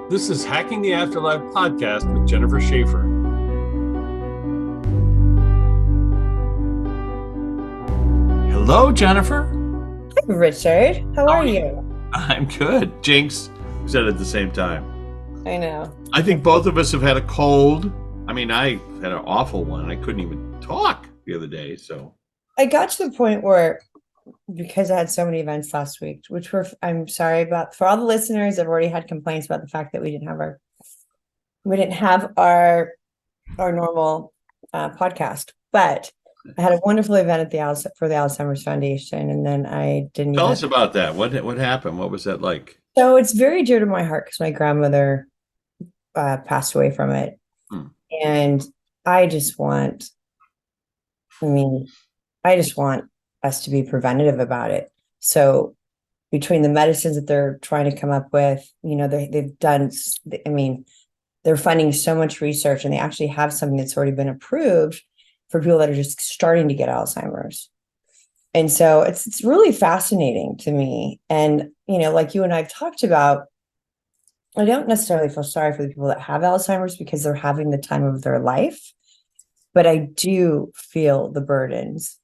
This is Hacking the Afterlife podcast with Jennifer Shaffer. Hello, Jennifer. Hi, Richard. How are you? I'm good. Jinx said it at the same time. I know. I think both of us have had a cold. I mean, I had an awful one. I couldn't even talk the other day. So I got to the point where, because I had so many events last week, I'm sorry about, for all the listeners, I've already had complaints about the fact that we didn't have our normal podcast, but I had a wonderful event for the Alzheimer's Foundation, and then I didn't tell even. us about that. What happened? What was that like? So it's very dear to my heart because my grandmother passed away from it, and I just want, I mean, I just want us to be preventative about it. So between the medicines that they're trying to come up with, they've done, I mean, they're funding so much research, and they actually have something that's already been approved for people that are just starting to get Alzheimer's. And so it's really fascinating to me. And, like you and I've talked about, I don't necessarily feel sorry for the people that have Alzheimer's because they're having the time of their life, but I do feel the burdens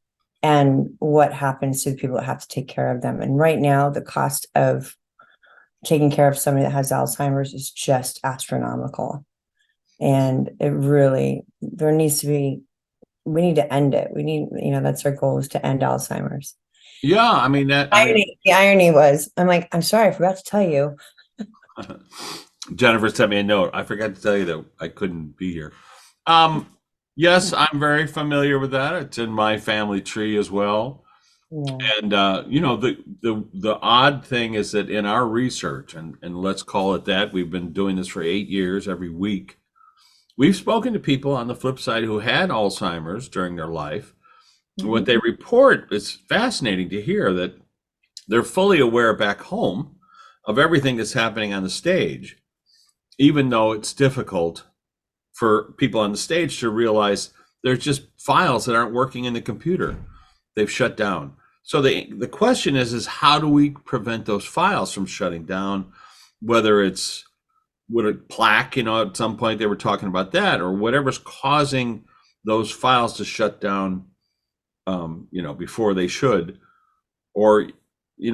and what happens to the people that have to take care of them. And right now, the cost of taking care of somebody that has Alzheimer's is just astronomical. And we need to end it. We need, that's our goal, is to end Alzheimer's. Yeah, I mean, the irony was, I'm sorry, I forgot to tell you. Jennifer sent me a note. I forgot to tell you that I couldn't be here. Yes, I'm very familiar with that. It's in my family tree as well. Yeah. And the odd thing is that in our research, and let's call it that, we've been doing this for 8 years every week. We've spoken to people on the flip side who had Alzheimer's during their life. Mm-hmm. What they report is fascinating to hear, that they're fully aware back home of everything that's happening on the stage, even though it's difficult for people on the stage to realize there's just files that aren't working in the computer. They've shut down. So the question is how do we prevent those files from shutting down, whether it's with a plaque, at some point they were talking about that, or whatever's causing those files to shut down, before they should. Or,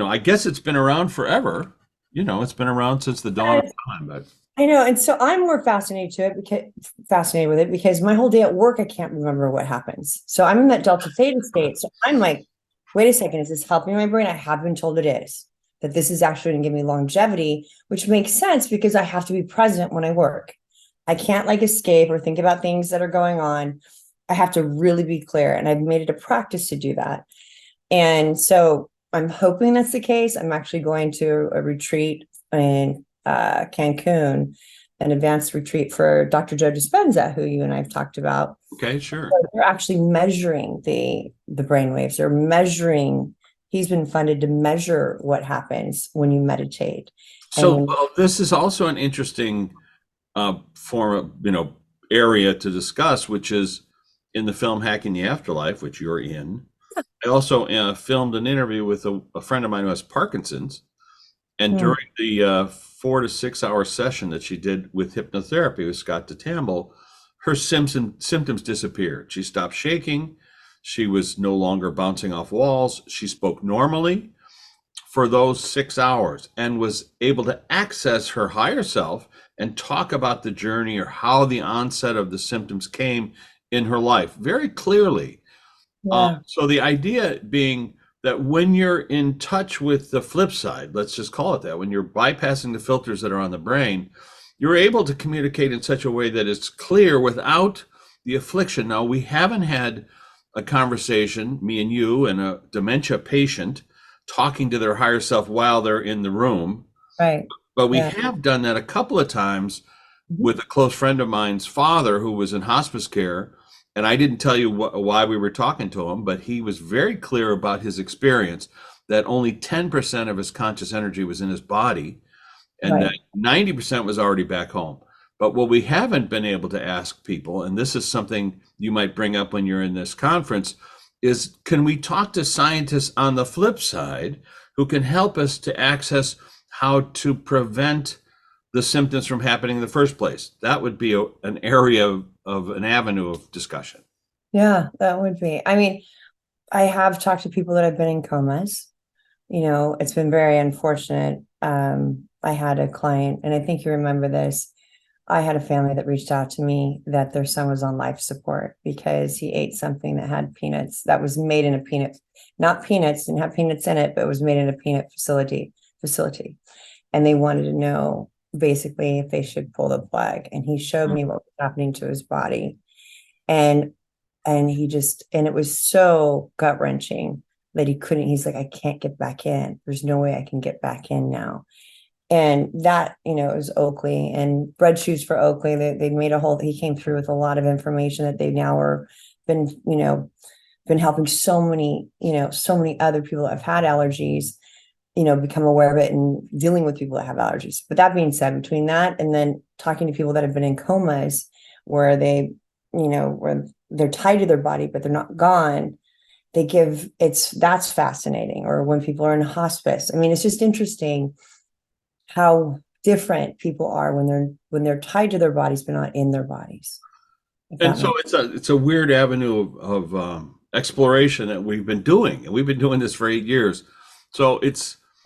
I guess it's been around forever. It's been around since the dawn of time. But I know. And so I'm more fascinated with it because my whole day at work, I can't remember what happens. So I'm in that delta theta state. So I'm like, wait a second, is this helping my brain? I have been told it is, that this is actually going to give me longevity, which makes sense because I have to be present when I work. I can't escape or think about things that are going on. I have to really be clear. And I've made it a practice to do that. And so I'm hoping that's the case. I'm actually going to a retreat in Cancun, an advanced retreat for Dr. Joe Dispenza, who you and I have talked about. Okay, sure. So they're actually measuring the brain waves. They're measuring. He's been funded to measure what happens when you meditate. So this is also an interesting form of, area to discuss, which is in the film Hacking the Afterlife, which you're in. I also filmed an interview with a friend of mine who has Parkinson's. And during the 4 to 6 hour session that she did with hypnotherapy with Scott DeTamble, her symptoms disappeared. She stopped shaking. She was no longer bouncing off walls. She spoke normally for those 6 hours and was able to access her higher self and talk about the journey or how the onset of the symptoms came in her life very clearly. Yeah. So the idea being that when you're in touch with the flip side, let's just call it that, when you're bypassing the filters that are on the brain, you're able to communicate in such a way that it's clear without the affliction. Now, we haven't had a conversation, me and you and a dementia patient, talking to their higher self while they're in the room. Right. But we have done that a couple of times with a close friend of mine's father who was in hospice care. And I didn't tell you why we were talking to him, but he was very clear about his experience, that only 10% of his conscious energy was in his body, and that 90% was already back home. But what we haven't been able to ask people, and this is something you might bring up when you're in this conference, is can we talk to scientists on the flip side who can help us to access how to prevent the symptoms from happening in the first place. That would be an area of an avenue of discussion. Yeah, that would be. I mean, I have talked to people that have been in comas. It's been very unfortunate. I had a client, and I think you remember this. I had a family that reached out to me that their son was on life support because he ate something that had peanuts, that was made in a peanut, not peanuts, didn't have peanuts in it, but it was made in a peanut facility. And they wanted to know basically if they should pull the plug. And he showed me what was happening to his body. And and it was so gut wrenching that he's like, I can't get back in. There's no way I can get back in now. And that, it was Oakley and Bread Shoes for Oakley. They made he came through with a lot of information that they now are been, been helping so many other people that have had allergies, become aware of it and dealing with people that have allergies. But that being said, between that and then talking to people that have been in comas where where they're tied to their body, but they're not gone, that's fascinating. Or when people are in hospice. I mean, it's just interesting how different people are when they're tied to their bodies but not in their bodies. And so it's a weird avenue of exploration that we've been doing, and we've been doing this for 8 years. So I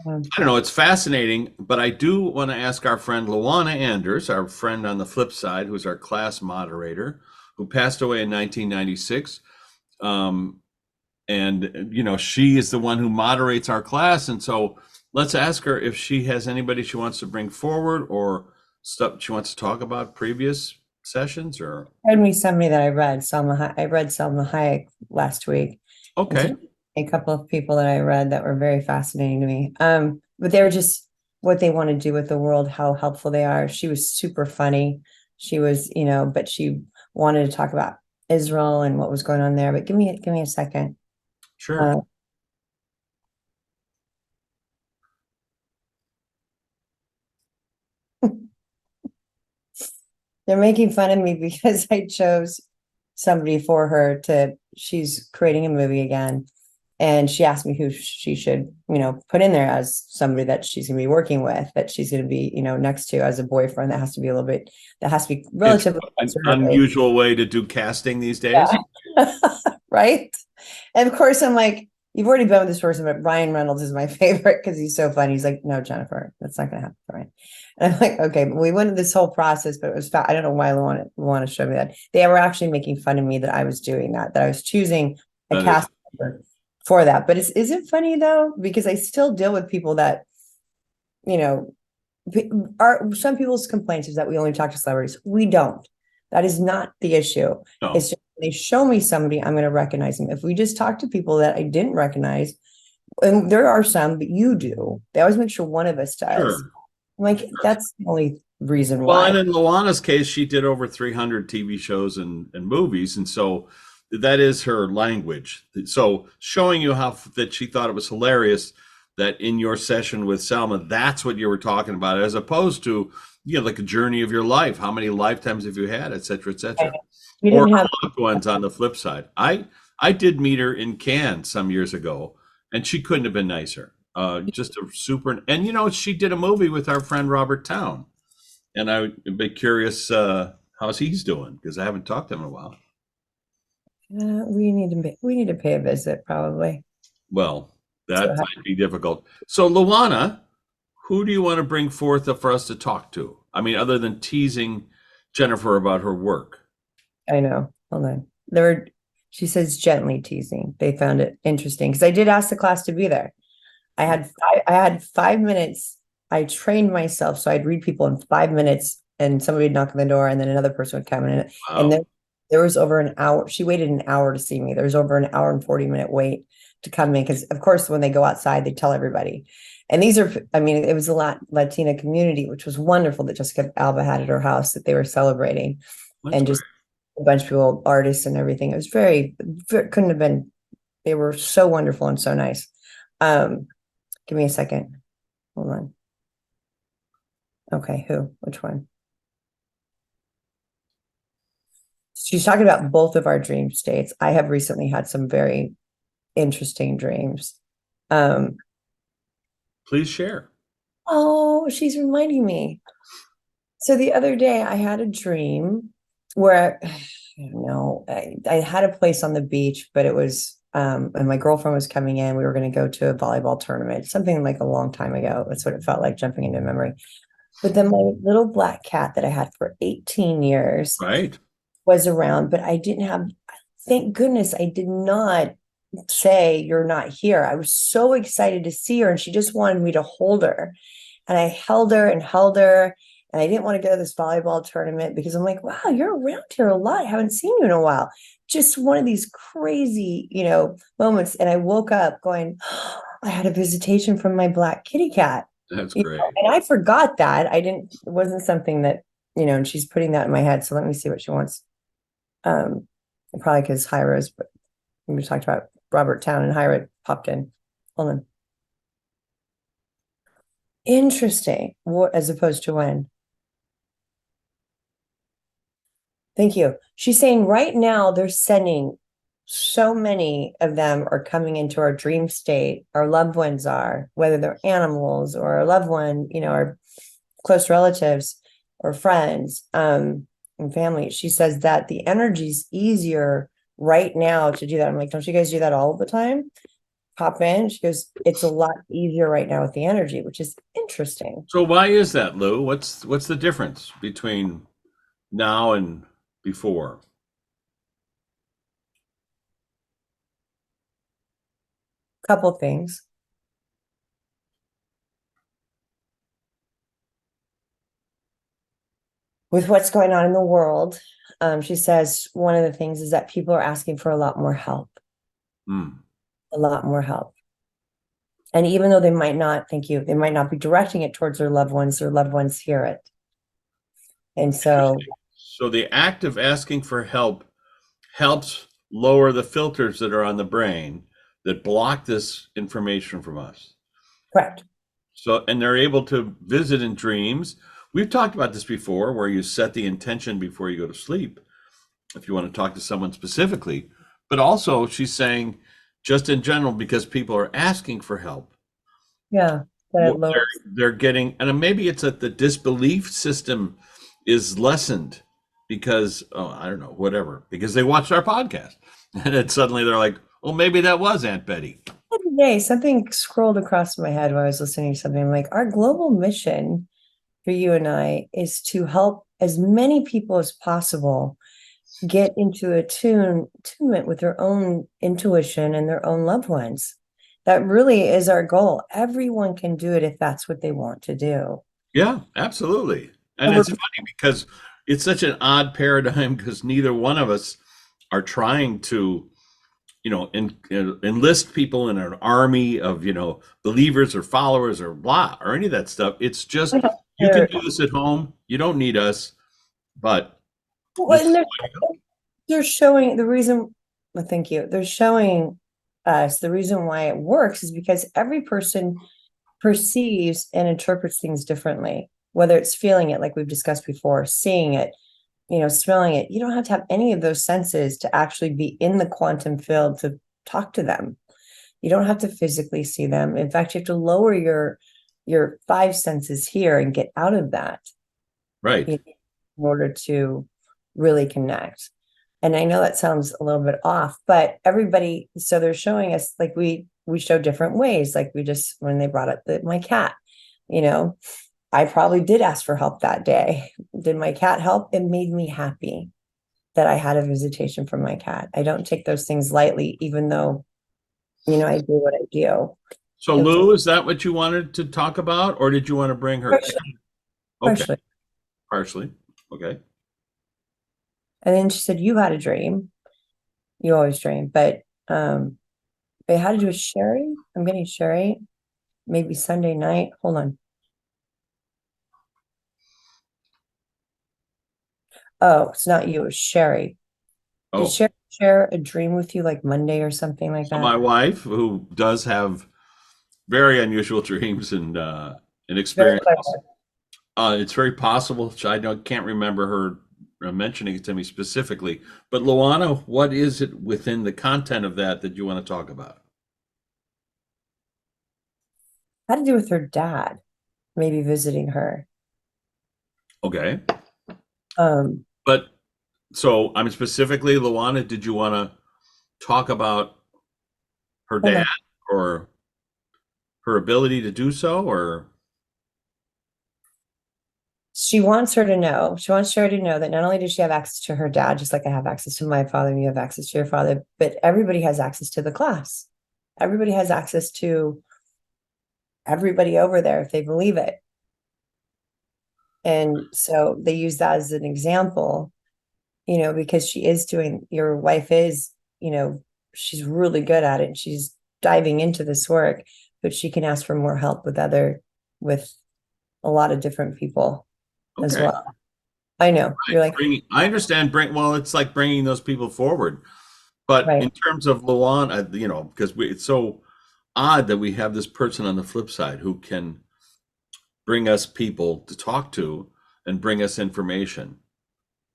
don't know, it's fascinating. But I do want to ask our friend Luana Anders, our friend on the flip side, who's our class moderator, who passed away in 1996. And she is the one who moderates our class, and so let's ask her if she has anybody she wants to bring forward or stuff she wants to talk about previous sessions or. Showed me somebody that I read. I read Selma Hayek last week. Okay. A couple of people that I read that were very fascinating to me. But they were just what they want to do with the world, how helpful they are. She was super funny. She was, but she wanted to talk about Israel and what was going on there. But give me a second. Sure. They're making fun of me because I chose somebody for her she's creating a movie again. And she asked me who she should, put in there as somebody that she's going to be working with, that she's going to be, next to as a boyfriend. That has to be relatively It's an unusual way to do casting these days. Yeah. Right. And of course, I'm like, you've already been with this person, but Ryan Reynolds is my favorite because he's so funny. He's like, no, Jennifer, that's not going to happen, Ryan. And I'm like, okay, but we went through this whole process, but it was I don't know why Luana showed me that. They were actually making fun of me that I was doing that I was choosing a cast member for that. But is it funny though? Because I still deal with people that, some people's complaints is that we only talk to celebrities. We don't. That is not the issue. No. It's just they show me somebody, I'm going to recognize them. If we just talk to people that I didn't recognize, and there are some, but you do, they always make sure one of us does. Sure. Like, that's the only reason Well, why. and in Luana's case, she did over 300 TV shows and movies. And so that is her language. So showing you how that she thought it was hilarious that in your session with Selma, that's what you were talking about, as opposed to, like a journey of your life. How many lifetimes have you had, et cetera, et cetera. Or loved ones on the flip side. I did meet her in Cannes some years ago, and she couldn't have been nicer. Just a super, and she did a movie with our friend Robert Town, and I would be curious how's he's doing because I haven't talked to him in a while. We need to pay a visit, probably. Well, that might be difficult. So, Luana, who do you want to bring forth for us to talk to? I mean, other than teasing Jennifer about her work. I know. Hold on. She says gently teasing. They found it interesting because I did ask the class to be there. I had 5 minutes. I trained myself so I'd read people in 5 minutes, and somebody would knock on the door, and then another person would come in, Wow. and then there was over an hour. She waited an hour to see me. There was over an hour and 40-minute wait to come in because, of course, when they go outside, they tell everybody. And it was a Latina community, which was wonderful that Jessica Alba had at her house that they were celebrating. That's and great. Just a bunch of people, artists and everything. It was couldn't have been, they were so wonderful and so nice. Give me a second. Hold on. Okay, which one? She's talking about both of our dream states. I have recently had some very interesting dreams. Please share. Oh, she's reminding me. So the other day I had a dream where I don't know, I had a place on the beach, but it was and my girlfriend was coming in. We were going to go to a volleyball tournament, something like a long time ago. That's what it felt like jumping into memory. But then my little black cat that I had for 18 years Right. was around, but I didn't have, thank goodness I did not say, "You're not here." I was so excited to see her, and she just wanted me to hold her. And I held her and held her. And I didn't want to go to this volleyball tournament because I'm like, wow, you're around here a lot. I haven't seen you in a while. Just one of these crazy, moments. And I woke up going, oh, I had a visitation from my black kitty cat. That's great. And I forgot that. It wasn't something that, and she's putting that in my head. So let me see what she wants. Probably because Hyra's, but we talked about Robert Town and Hyra popped in. Hold on. Interesting. What as opposed to when? Thank you. She's saying right now they're sending so many of them are coming into our dream state. Our loved ones are, whether they're animals or a loved one, our close relatives or friends, and family. She says that the energy's easier right now to do that. I'm like, don't you guys do that all the time? Pop in. She goes, it's a lot easier right now with the energy, which is interesting. So why is that, Lou? What's the difference between now and before? Couple things. With what's going on in the world, she says one of the things is that people are asking for a lot more help, Hmm. a lot more help. And even though they might not, thank you, they might not be directing it towards their loved ones hear it. And so, Interesting. So the act of asking for help helps lower the filters that are on the brain that block this information from us. correct. So, and they're able to visit in dreams. We've talked about this before, where you set the intention before you go to sleep, if you want to talk to someone specifically. But also, she's saying, just in general, because people are asking for help, Yeah. That it what lowers. they're getting, and maybe it's that the disbelief system is lessened because, oh, I don't know, whatever, because they watched our podcast, and then suddenly they're like, oh, maybe that was Aunt Betty. Today, something scrolled across my head while I was listening to something. I'm like, our global mission for you and I is to help as many people as possible get into attunement with their own intuition and their own loved ones. That really is our goal. Everyone can do it if that's what they want to do. Yeah, absolutely. And And we're it's funny because it's such an odd paradigm because neither one of us are trying to, enlist people in an army of, believers or followers or blah or any of that stuff. It's just you can do this at home. You don't need us, but this is well, they're showing the reason. Well, thank you. They're showing us the reason why it works is because every person perceives and interprets things differently, whether it's feeling it, like we've discussed before, seeing it, smelling it. You don't have to have any of those senses to actually be in the quantum field to talk to them. You don't have to physically see them. In fact, you have to lower your five senses here and get out of that right. in order to really connect. And I know that sounds a little bit off, but everybody, so they're showing us like we show different ways. Like we just when they brought up my cat, you know, I probably did ask for help that day. Did my cat help? It made me happy that I had a visitation from my cat. I don't take those things lightly, even though, I do what I do. So, It was Lou, is that what you wanted to talk about, or did you want to bring her cat? partially, Okay, partially. partially. Okay. And then she said, you had a dream. You always dream, but it had to do with Sherry. I'm getting Sherry. Maybe Sunday night. Hold on. Oh, it's not you, it's Sherry. Did Oh, Sherry share a dream with you like Monday or something like so that? my wife, who does have very unusual dreams and Very experiences, clever. it's very possible. Can't remember her mentioning it to me specifically. But Luana, what is it within the content of that you want to talk about? Had to do with her dad, maybe visiting her. Okay. Um, But so I'm specifically, Luana, did you want to talk about her hold dad on. or her ability to do so, or She wants her to know. She wants her to know that not only does she have access to her dad, just like I have access to my father, and you have access to your father, but everybody has access to the class. Everybody has access to everybody over there if they believe it. And so they use that as an example, because she is doing, your wife is, she's really good at it. She's diving into this work, but she can ask for more help with a lot of different people as okay. well. I know. You're like, I understand. Well, it's like bringing those people forward. But in right. terms of Luana, because it's so odd that we have this person on the flip side who can bring us people to talk to and bring us information.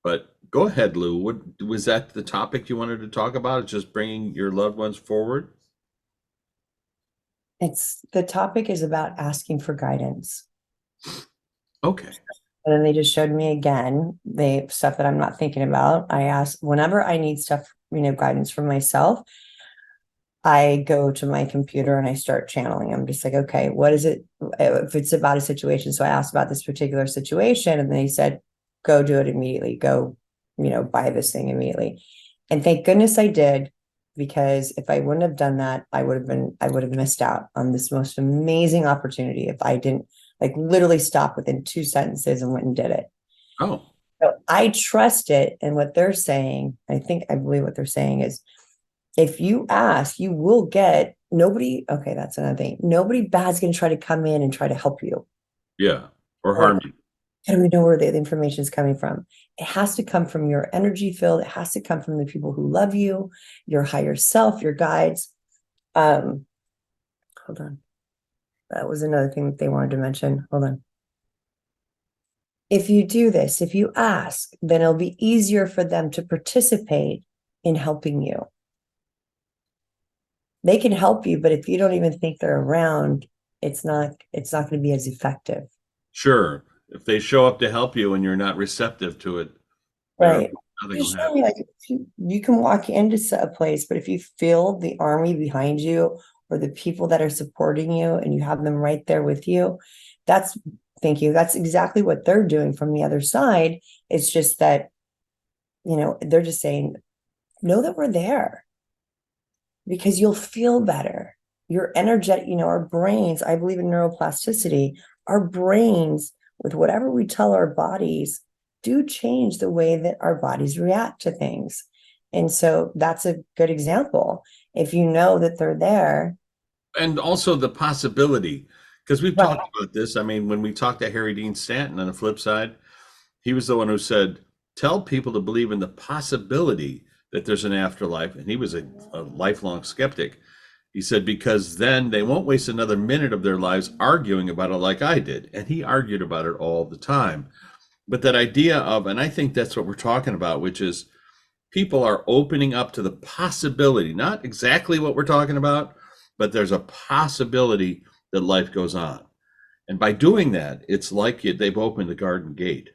But go ahead, Lou. What was that the topic you wanted to talk about? Just bringing your loved ones forward? It's the topic is about asking for guidance. Okay. And then they just showed me again the stuff that I'm not thinking about. I ask whenever I need stuff, guidance from myself. I go to my computer and I start channeling. I'm just like, okay, what is it? If it's about a situation. So I asked about this particular situation and they said, go do it immediately. Go, buy this thing immediately. And thank goodness I did, because if I wouldn't have done that, I would have missed out on this most amazing opportunity if I didn't like literally stop within 2 sentences and went and did it. Oh, So I trust it. And what they're saying, I believe what they're saying is if you ask, you will get nobody. Okay, that's another thing. Nobody bad's going to try to come in and try to help you. yeah. Or Like, harm you. how do we know where the information is coming from? It has to come from your energy field. It has to come from the people who love you, your higher self, your guides. Um, Hold on. That was another thing that they wanted to mention. Hold on. If you do this, if you ask, then it'll be easier for them to participate in helping you. They can help you, but if you don't even think they're around, it's not going to be as effective. Sure. If they show up to help you and you're not receptive to it, there Right. nothing will Just show happen. me, like, you can walk into a place, but if you feel the army behind you or the people that are supporting you and you have them right there with you, that's thank you. That's exactly what they're doing from the other side. It's just that, they're just saying, know that we're there because you'll feel better. Your energetic, our brains, I believe in neuroplasticity, our brains, with whatever we tell our bodies, do change the way that our bodies react to things. And so that's a good example. If you know that they're there, And also the possibility, because we've right, talked about this. I mean, when we talked to Harry Dean Stanton on the flip side, he was the one who said, tell people to believe in the possibility that there's an afterlife. And he was a lifelong skeptic. He said, because then they won't waste another minute of their lives arguing about it like I did. And he argued about it all the time. But that idea of, and I think that's what we're talking about, which is people are opening up to the possibility, not exactly what we're talking about, but there's a possibility that life goes on. And by doing that, it's like they've opened the garden gate.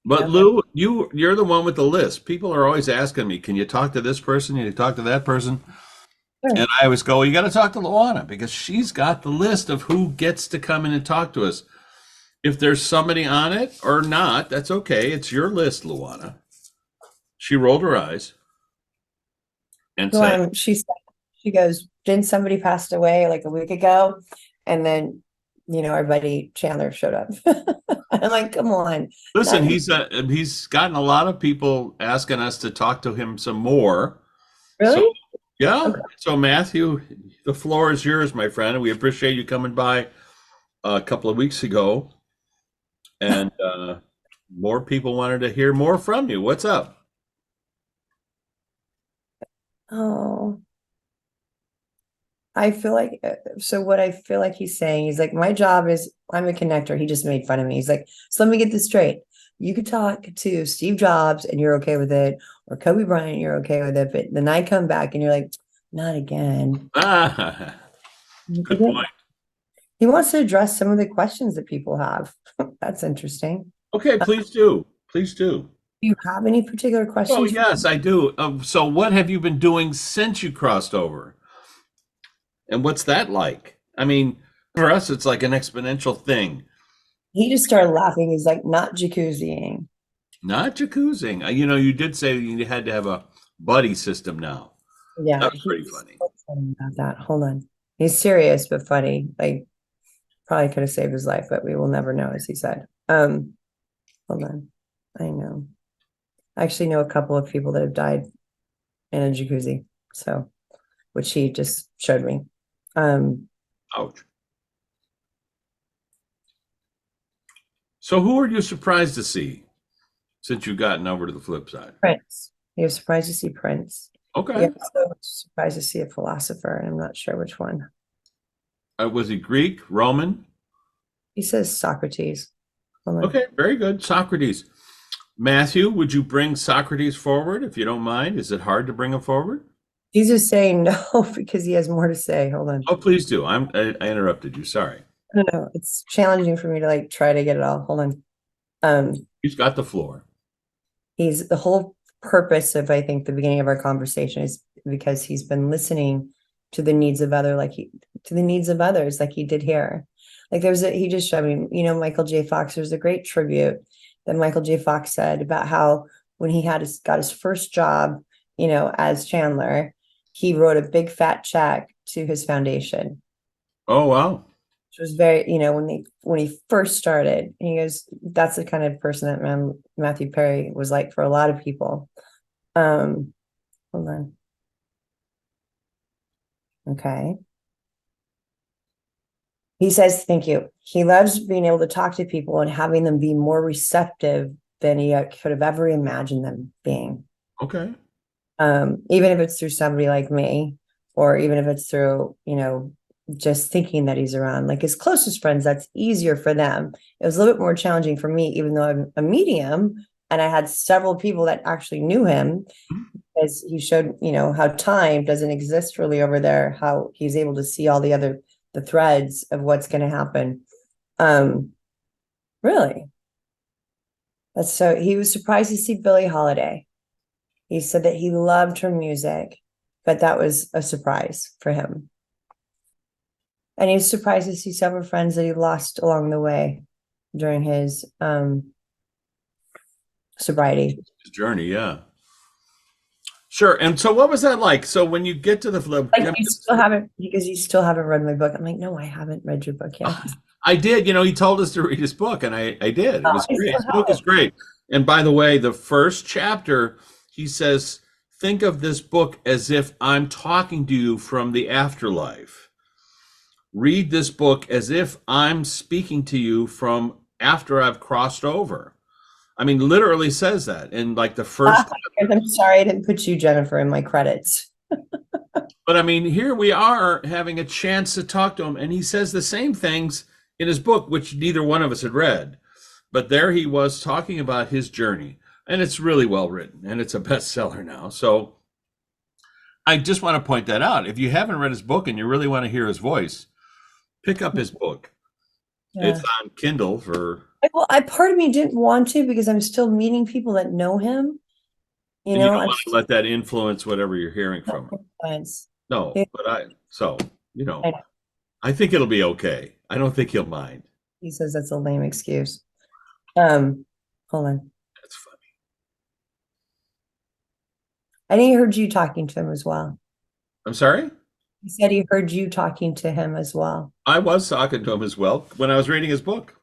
But yep, Lou, you're the one with the list. People are always asking me, "Can you talk to this person? Can you talk to that person?" And sure. I always go, "You got to talk to Luana because she's got the list of who gets to come in and talk to us. If there's somebody on it or not, that's okay. It's your list, Luana." She rolled her eyes and So said, she goes, didn't somebody passed away like a week ago? And then, our buddy Chandler showed up. I'm like, come on. "Listen, Not he's gotten a lot of people asking us to talk to him some more. So really? yeah, Okay. so Matthew, the floor is yours, my friend. We appreciate you coming by a couple of weeks ago, and more people wanted to hear more from you. What's up?" Oh, I feel like so what I feel like he's saying, he's like, my job is I'm a connector. He just made fun of me. He's like, so let me get this straight. You could talk to Steve Jobs and you're okay with it, or Kobe Bryant, you're okay with it, but then I come back and you're like, not again. Ah, Not good again. point. he wants to address some of the questions that people have. That's interesting. Okay, please do. Please do. Do you have any particular Well, questions for yes, I do. So, what have you been doing since you crossed over? And what's that like? I mean, for us, it's like an exponential thing. He just started laughing. He's like, not jacuzziing. Not jacuzzing. You did say you had to have a buddy system now. Yeah, That's pretty he's funny. so funny about that. Hold on. He's serious but funny. Like probably could have saved his life, but we will never know, as he said. Hold on. I know. I actually know a couple of people that have died in a jacuzzi. So, which he just showed me. Ouch. So, who are you surprised to see since you've gotten over to the flip side? Prince. He was surprised to see Prince. Okay. Yeah, so surprised to see a philosopher, and I'm not sure which one. Was he Greek, Roman? He says Socrates. Hold on. Okay, very good. Socrates. Matthew, would you bring Socrates forward if you don't mind? Is it hard to bring him forward? He's just saying no because he has more to say. Hold on. Oh, please do. I interrupted you. Sorry. I don't know. It's challenging for me to like try to get it all. Hold on. He's got the floor. He's the whole purpose of, I think, the beginning of our conversation is because he's been listening to the needs of others like he did here. Like he just showed me, Michael J. Fox, there's a great tribute that Michael J. Fox said about how when he got his first job, as Chandler, he wrote a big fat check to his foundation. Oh, wow. Which was very, when he first started, and he goes, that's the kind of person that Matthew Perry was like for a lot of people. Hold on. Okay. He says, thank you. He loves being able to talk to people and having them be more receptive than he could have ever imagined them being. Okay. Even if it's through somebody like me, or even if it's through, just thinking that he's around. Like his closest friends, that's easier for them. It was a little bit more challenging for me, even though I'm a medium and I had several people that actually knew him, as he showed, how time doesn't exist really over there, how he's able to see all the threads of what's going to happen. Really. So he was surprised to see Billie Holiday. He said that he loved her music, but that was a surprise for him. And he was surprised to see several friends that he lost along the way during his sobriety. His journey, yeah. Sure. And so what was that like? So when you get to the flip, Like you still haven't, because you still haven't read my book. I'm like, no, I haven't read your book yet. I did, he told us to read his book and I did. It was great. His book is great. And by the way, the first chapter, he says, think of this book as if I'm talking to you from the afterlife. Read this book as if I'm speaking to you from after I've crossed over. I mean, literally says that in like the first. I'm sorry I didn't put you, Jennifer, in my credits. But I mean, here we are having a chance to talk to him, and he says the same things in his book, which neither one of us had read. But there he was talking about his journey, and it's really well written, and it's a bestseller now. So I just want to point that out. If you haven't read his book and you really want to hear his voice, pick up his book. Yeah. It's on Kindle for. Well, part of me didn't want to because I'm still meeting people that know him. You don't want to let that influence whatever you're hearing from him. No, but I think it'll be okay. I don't think he'll mind. He says that's a lame excuse. Hold on. That's funny. I think he heard you talking to him as well. I'm sorry? He said he heard you talking to him as well. I was talking to him as well when I was reading his book.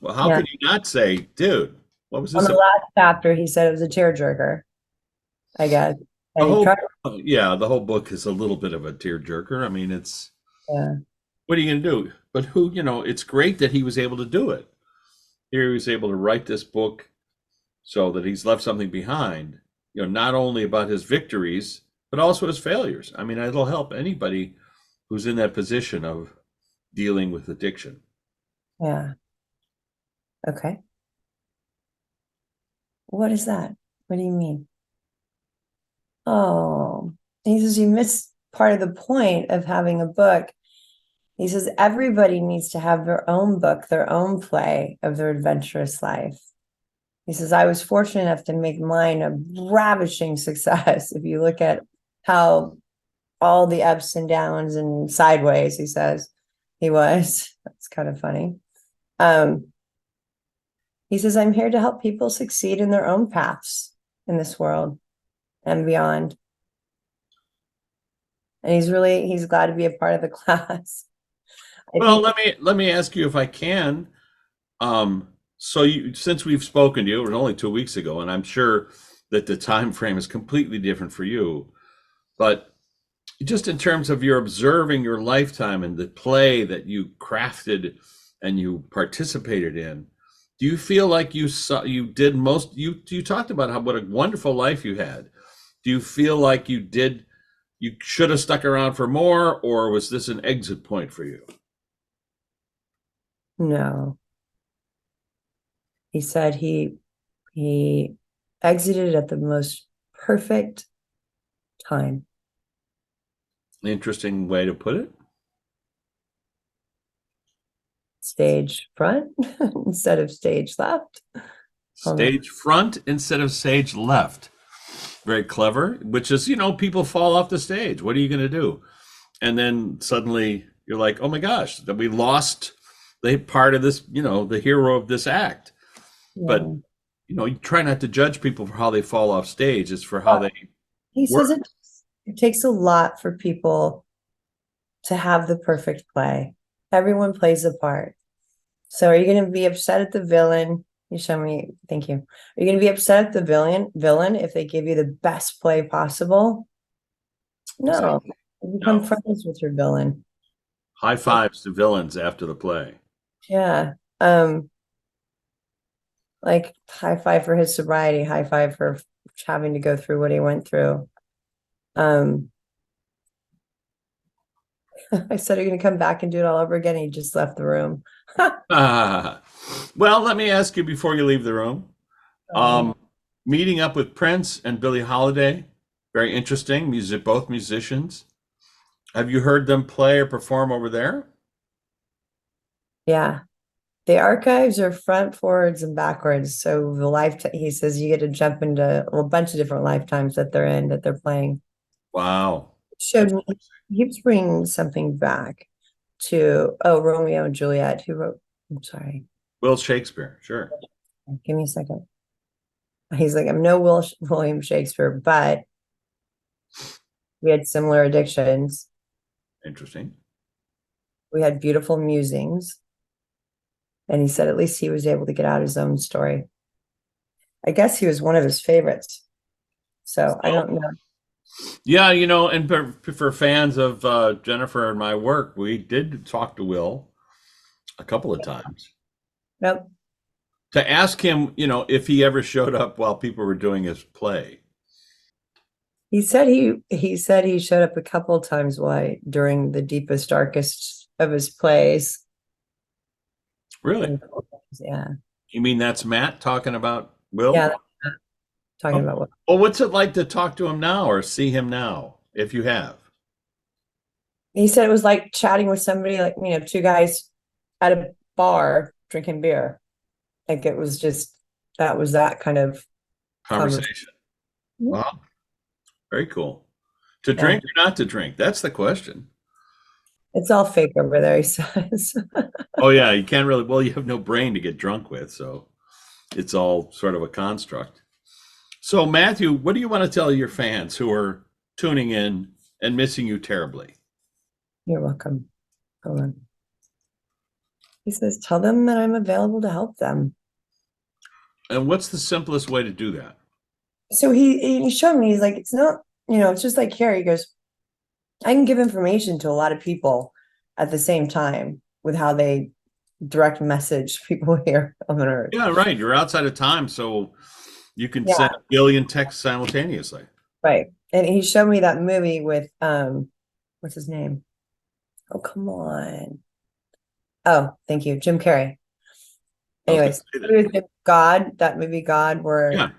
Well, how could you not say, dude, what was this? On the last chapter, he said it was a tearjerker, I guess. The whole book is a little bit of a tearjerker. I mean, it's, what are you going to do? But it's great that he was able to do it. Here he was able to write this book so that he's left something behind, not only about his victories, but also his failures. I mean, it'll help anybody who's in that position of dealing with addiction. Yeah. Okay. What is that? What do you mean? Oh, he says you missed part of the point of having a book He says everybody needs to have their own book, their own play of their adventurous life. He says, I was fortunate enough to make mine a ravishing success. If you look at how all the ups and downs and sideways, he says, he was. That's kind of funny. Um, he says, I'm here to help people succeed in their own paths in this world and beyond. And he's glad to be a part of the class. I Well, think, let me ask you if I can. So since we've spoken to you, it was only 2 weeks ago, and I'm sure that the time frame is completely different for you. But just in terms of your observing your lifetime and the play that you crafted and you participated in, do you feel like you did most? You talked about what a wonderful life you had. Do you feel like you should have stuck around for more, or was this an exit point for you? no, he said he exited at the most perfect time. Interesting way to put it. Stage front instead of stage left. Hold on. Stage front instead of stage left. Very clever, which is, people fall off the stage. What are you going to do? And then suddenly you're like, oh my gosh, that we lost the part of this, the hero of this act. But, Yeah. you try not to judge people for how they fall off stage. It's for how But they he says work. it takes a lot for people to have the perfect play. Everyone plays a part. So are you going to be upset at the villain? You show me. Thank you. Are you going to be upset at the villain if they give you the best play possible? No. Exactly. You become No. friends with your villain. High fives to villains after the play. Yeah. Um, like high five for his sobriety, high five for having to go through what he went through. Um, I said, are you going to come back and do it all over again? And he just left the room. Well, let me ask you before you leave the room. Sorry. Um, Meeting up with Prince and Billie Holiday, very interesting. Both musicians. Have you heard them play or perform over there? Yeah. The archives are front, forwards, and backwards. So the lifetime, he says you get to jump into a bunch of different lifetimes that they're in, that they're playing. Wow, Showed that's me, he keeps bringing something back to, oh, Romeo and Juliet, who wrote, I'm sorry, Will Shakespeare. Sure, give me a second. He's like, I'm no William Shakespeare, but we had similar addictions. interesting. We had beautiful musings. And he said at least he was able to get out his own story. I guess he was one of his favorites. So I Oh, don't know. yeah, and for fans of Jennifer and my work, we did talk to Will a couple of times Nope. to ask him, if he ever showed up while people were doing his play. He said he showed up a couple of times why during the deepest, darkest of his plays. Really? And yeah. You mean that's Matt talking about Will? Yeah, talking Oh, about what well, what's it like to talk to him now or see him now, if you have? he said it was like chatting with somebody, like, two guys at a bar drinking beer. Like it was just that was that kind of conversation. Conversation. Wow, very cool. To Yeah. drink or not to drink? That's the question. It's all fake over there, he says. Oh yeah, you can't really. Well, you have no brain to get drunk with, so it's all sort of a construct. So, Matthew, what do you want to tell your fans who are tuning in and missing you terribly? You're welcome. Hold on. He says, tell them that I'm available to help them. And what's the simplest way to do that? So he showed me, he's like, it's not, it's just like here. He goes, I can give information to a lot of people at the same time with how they direct message people here on Earth. Yeah, right. You're outside of time, so you can send Yeah, a billion texts simultaneously. right. And he showed me that movie with what's his name? Oh, come on. Oh, thank you, Jim Carrey. I was going Anyways, to say that. movie with God, that movie God, where Yeah,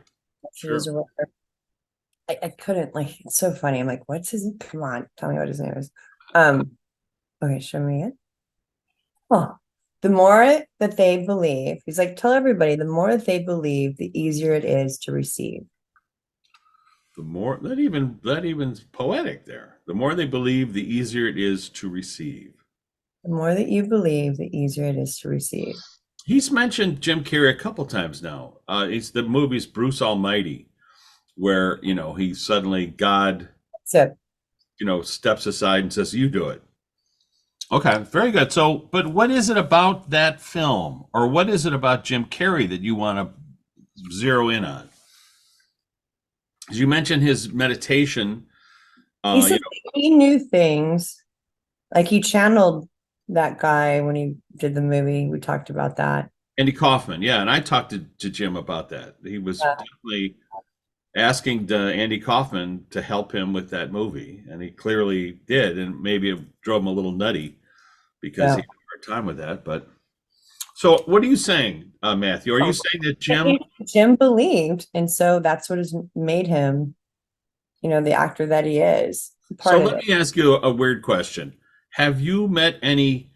messages sure. or whatever. I couldn't like it's so funny. I'm like, what's his come on, tell me what his name is. Um, okay, show me it. Huh. The more that they believe, he's like, tell everybody, the more that they believe, the easier it is to receive. The more that even's poetic there. The more they believe, the easier it is to receive. The more that you believe, the easier it is to receive. He's mentioned Jim Carrey a couple times now. It's the movie's Bruce Almighty, where he suddenly God So steps aside and says, "You do it." Okay, very good. So, but what is it about that film, or what is it about Jim Carrey that you want to zero in on? As you mentioned his meditation. he said he knew things, like he channeled that guy when he did the movie. We talked about that. Andy Kaufman, yeah, and I talked to Jim about that. He was definitely asking Andy Kaufman to help him with that movie, and he clearly did, and maybe it drove him a little nutty because he had a hard time with that. But so, what are you saying, Matthew? Are you saying that Jim believed, and so that's what has made him, the actor that he is? So let me ask you a weird question. Have you met any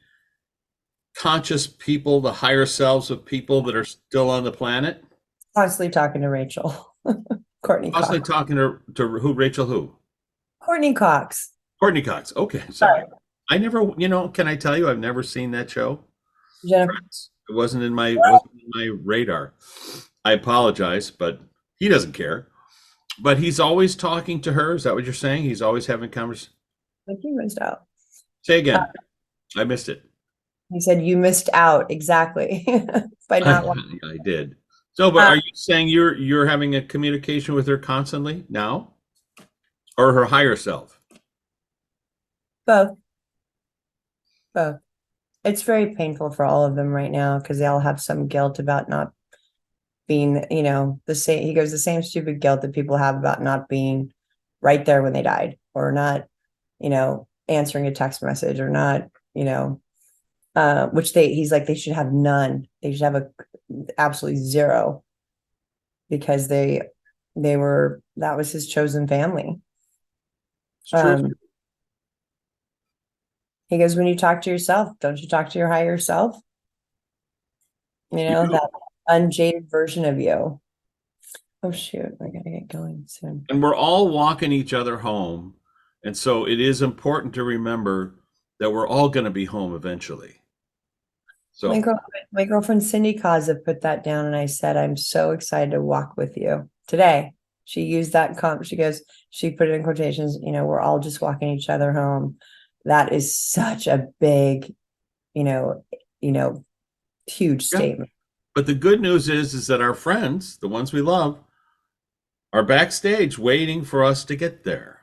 conscious people, the higher selves of people that are still on the planet? Constantly talking to Rachel. Courtney Cox. Constantly talking to who? Rachel who? Courtney Cox. Courtney Cox. Okay, sorry. I never, can I tell you, I've never seen that show. Jennifer. It wasn't in my radar. I apologize, but he doesn't care. But he's always talking to her. Is that what you're saying? He's always having conversations. I think you missed out. Say again. I missed it. He said you missed out exactly by not. I did. So, but are you saying you're having a communication with her constantly now, or her higher self? Both. It's very painful for all of them right now because they all have some guilt about not being, the same. He goes, the same stupid guilt that people have about not being right there when they died, or not, answering a text message, or not, which he's like, they should have none. They should have absolutely zero, because that was his chosen family. He goes, when you talk to yourself, don't you talk to your higher self? That unjaded version of you. Oh, shoot. I got to get going soon. And we're all walking each other home. And so it is important to remember that we're all going to be home eventually. So my girlfriend Cindy Kaza put that down, and I said, I'm so excited to walk with you today. She used that she put it in quotations, we're all just walking each other home. That is such a big, huge statement. But the good news is that our friends, the ones we love, are backstage waiting for us to get there.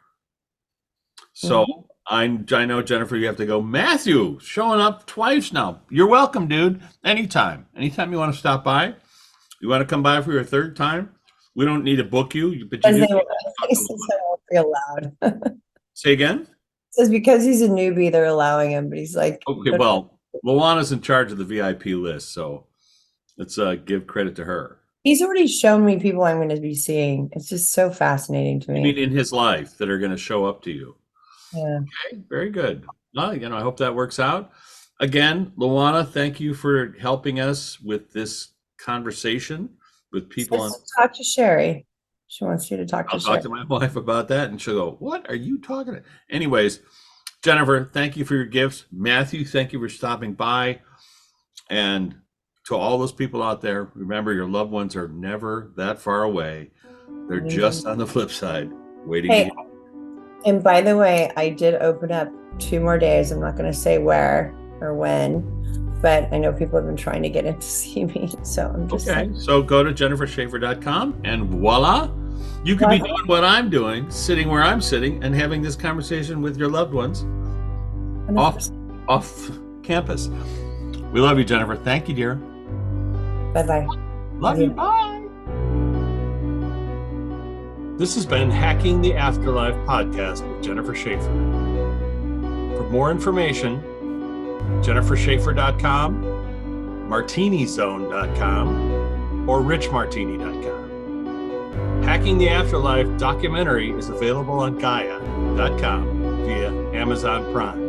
So I know, Jennifer, you have to go. Matthew, showing up twice now. You're welcome, dude. Anytime you want to stop by. You want to come by for your third time? We don't need to book you, but you do. He says I won't be allowed. Say again? Says because he's a newbie, they're allowing him, but he's like, okay, well, Luana's in charge of the VIP list, so let's give credit to her. He's already shown me people I'm going to be seeing. It's just so fascinating to me. I mean, in his life that are going to show up to you. Yeah. Okay, very good. Well, I hope that works out. Again, Luana, thank you for helping us with this conversation with people. Talk to Sherry. She wants you to talk to Sherry. I'll talk to my wife about that, and she'll go, what are you talking about? Anyways, Jennifer, thank you for your gifts. Matthew, thank you for stopping by. And to all those people out there, remember, your loved ones are never that far away. They're just on the flip side, waiting. Hey, and by the way, I did open up 2 more days. I'm not going to say where or when, but I know people have been trying to get in to see me. So I'm just saying. So go to jennifershaffer.com and voila. You could be doing what I'm doing, sitting where I'm sitting and having this conversation with your loved ones off campus. We love you, Jennifer. Thank you, dear. Bye-bye. Love you. Bye. This has been Hacking the Afterlife podcast with Jennifer Shaffer. For more information, jennifershaffer.com, martinizone.com, or richmartini.com. Hacking the Afterlife documentary is available on Gaia.com via Amazon Prime.